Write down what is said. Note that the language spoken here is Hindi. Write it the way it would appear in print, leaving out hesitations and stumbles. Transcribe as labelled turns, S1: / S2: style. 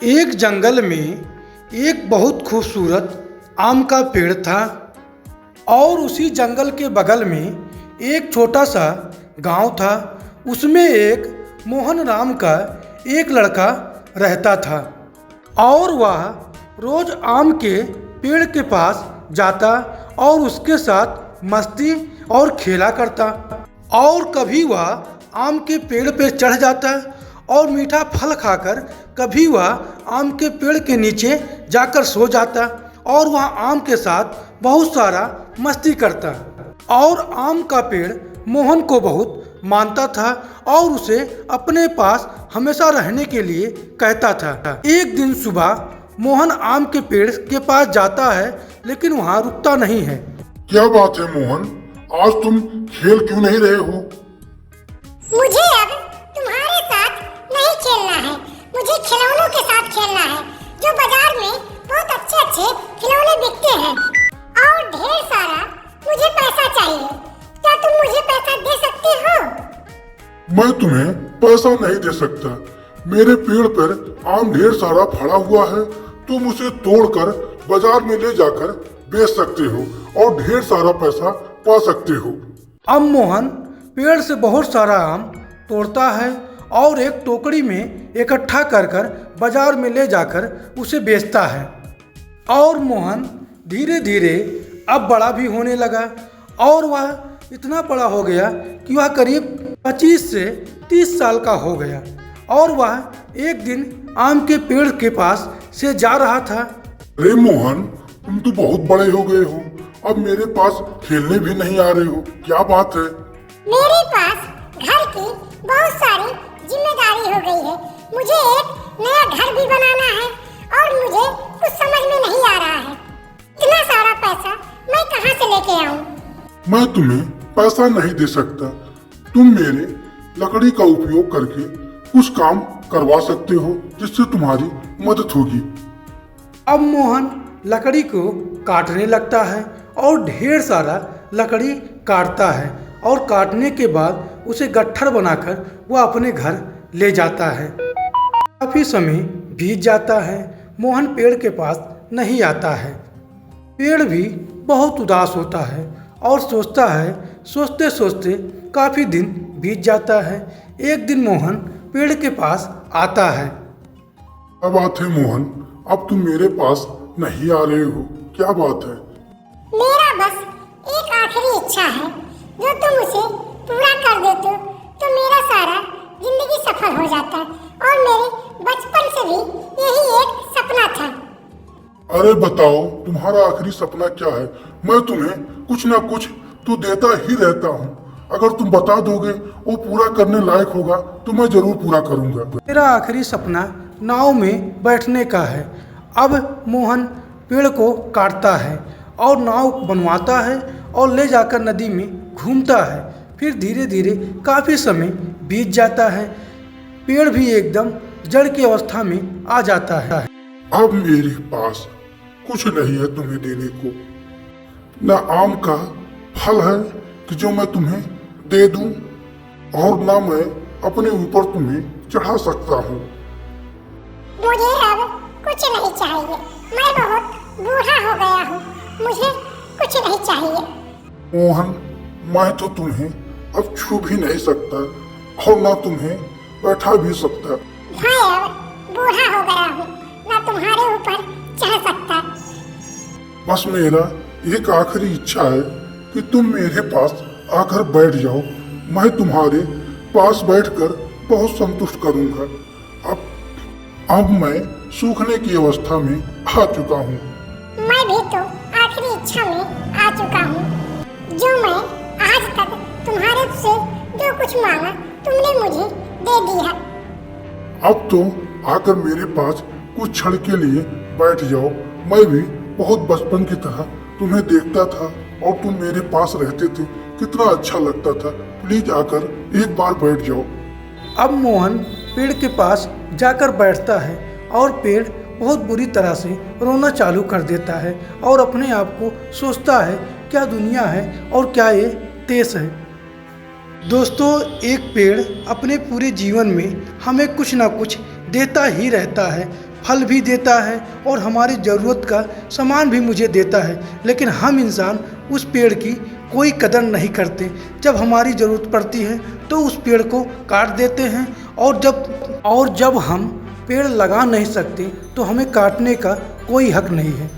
S1: एक जंगल में एक बहुत खूबसूरत आम का पेड़ था और उसी जंगल के बगल में एक छोटा सा गांव था। उसमें एक मोहन नाम का एक लड़का रहता था और वह रोज आम के पेड़ के पास जाता और उसके साथ मस्ती और खेला करता। और कभी वह आम के पेड़ पर चढ़ जाता और मीठा फल खाकर कभी वह आम के पेड़ के नीचे जाकर सो जाता और वह आम के साथ बहुत सारा मस्ती करता। और आम का पेड़ मोहन को बहुत मानता था और उसे अपने पास हमेशा रहने के लिए कहता था। एक दिन सुबह मोहन आम के पेड़ के पास जाता है लेकिन वहाँ रुकता नहीं है।
S2: क्या बात है मोहन, आज तुम खेल क्यों नहीं रहे हो?
S3: मुझे अब तुम्हारे साथ नहीं खेलना है, मुझे खिलौनों के साथ खेलना है जो बाजार में बहुत अच्छे अच्छे खिलौने बिकते हैं और ढेर सारा मुझे पैसा चाहिए। क्या तुम मुझे पैसा दे सकते हो?
S2: मैं तुम्हें पैसा नहीं दे सकता। मेरे पेड़ पर आम ढेर सारा फड़ा हुआ है, तुम उसे तोड़कर बाजार में ले जाकर बेच सकते हो और ढेर सारा पैसा पा सकते हो।
S1: अब मोहन पेड़ से बहुत सारा आम तोड़ता है और एक टोकरी में इकट्ठा कर कर बाजार में ले जाकर उसे बेचता है। और मोहन धीरे धीरे अब बड़ा भी होने लगा और वह इतना बड़ा हो गया कि वह करीब 25 से 30 साल का हो गया। और वह एक दिन आम के पेड़ के पास से जा रहा था।
S2: अरे मोहन, तुम तो बहुत बड़े हो गए हो, अब मेरे पास खेलने भी नहीं आ रहे हो, क्या बात है?
S3: मेरे पास घर की बहुत सारी जिम्मेदारी हो गई है, मुझे एक नया घर भी बनाना है और मुझे कुछ समझ में नहीं आ रहा है। इतना सारा पैसा मैं कहाँ से लेके आऊँ?
S2: मैं तुम्हें पैसा नहीं दे सकता। तुम मेरे लकड़ी का उपयोग करके कुछ काम करवा सकते हो जिससे तुम्हारी मदद होगी।
S1: अब मोहन लकड़ी को काटने लगता है और ढेर सारा लकड़ी काटता है और काटने के बाद उसे गट्ठर बनाकर वह अपने घर ले जाता है। काफ़ी समय बीत जाता है, मोहन पेड़ के पास नहीं आता है। पेड़ भी बहुत उदास होता है और सोचता है। सोचते सोचते काफ़ी दिन बीत जाता है। एक दिन मोहन पेड़ के पास आता है।
S2: क्या बात है मोहन, अब तुम मेरे पास नहीं आ रहे हो, क्या बात है?
S3: मेरा बस एक आखिरी इच्छा है, जो तुम उसे पूरा कर देते तो मेरा सारा जिंदगी सफल हो जाता और मेरे बचपन से भी यही एक सपना था।
S2: अरे बताओ, तुम्हारा आखिरी सपना क्या है? मैं तुम्हें कुछ ना कुछ तो देता ही रहता हूँ। अगर तुम बता दोगे वो पूरा करने लायक होगा तो मैं जरूर पूरा करूँगा।
S1: मेरा आखिरी सपना नाव में बैठने का है। अब मोहन पेड़ को काटता है और नाव बनवाता है और ले जाकर नदी में घूमता है। फिर धीरे धीरे काफ़ी समय बीत जाता है। पेड़ भी एकदम जड़ की अवस्था में आ जाता है।
S2: अब मेरे पास कुछ नहीं है तुम्हें देने को, न आम का फल है कि जो मैं तुम्हें दे दूं और न मैं अपने ऊपर तुम्हें चढ़ा सकता हूँ।
S3: मुझे अब कुछ नहीं चाहिए, मैं बहुत बूढ़ा हो गया हूँ, मुझे कुछ नहीं चाहिए।
S2: मोहन, मैं तो तुम्हें अब छू भी नहीं सकता और न तुम्हें बैठा भी सकता।
S3: मैं अब बूढ़ा हो गया हूँ, न तुम्हारे ऊपर चढ़ सकता।
S2: बस मेरा एक आखिरी इच्छा है कि तुम मेरे पास आकर बैठ जाओ। मैं तुम्हारे पास बैठकर बहुत संतुष्ट करूंगा। अब मैं सूखने की अवस्था में आ चुका हूँ।
S3: मैं भी तो आखिरी इच्छा में आ चुका हूँ, जो मैं आज तक तुम्हारे से जो कुछ मांगा तुमने मुझे दे दिया।
S2: अब तो आकर मेरे पास कुछ क्षण के लिए बैठ जाओ। मैं भी बहुत बचपन की तरह तुम्हें देखता था और तुम मेरे पास रहते थे, कितना अच्छा लगता था। प्लीज आकर एक बार बैठ जाओ।
S1: अब मोहन पेड़ के पास जाकर बैठता है और पेड़ बहुत बुरी तरह से रोना चालू कर देता है और अपने आप को सोचता है क्या दुनिया है और क्या ये देश है। दोस्तों, एक पेड़ अपने पूरे जीवन में हमें कुछ ना कुछ देता ही रहता है। फल भी देता है और हमारी ज़रूरत का सामान भी मुझे देता है, लेकिन हम इंसान उस पेड़ की कोई कदर नहीं करते। जब हमारी ज़रूरत पड़ती है तो उस पेड़ को काट देते हैं, और जब हम पेड़ लगा नहीं सकते तो हमें काटने का कोई हक नहीं है।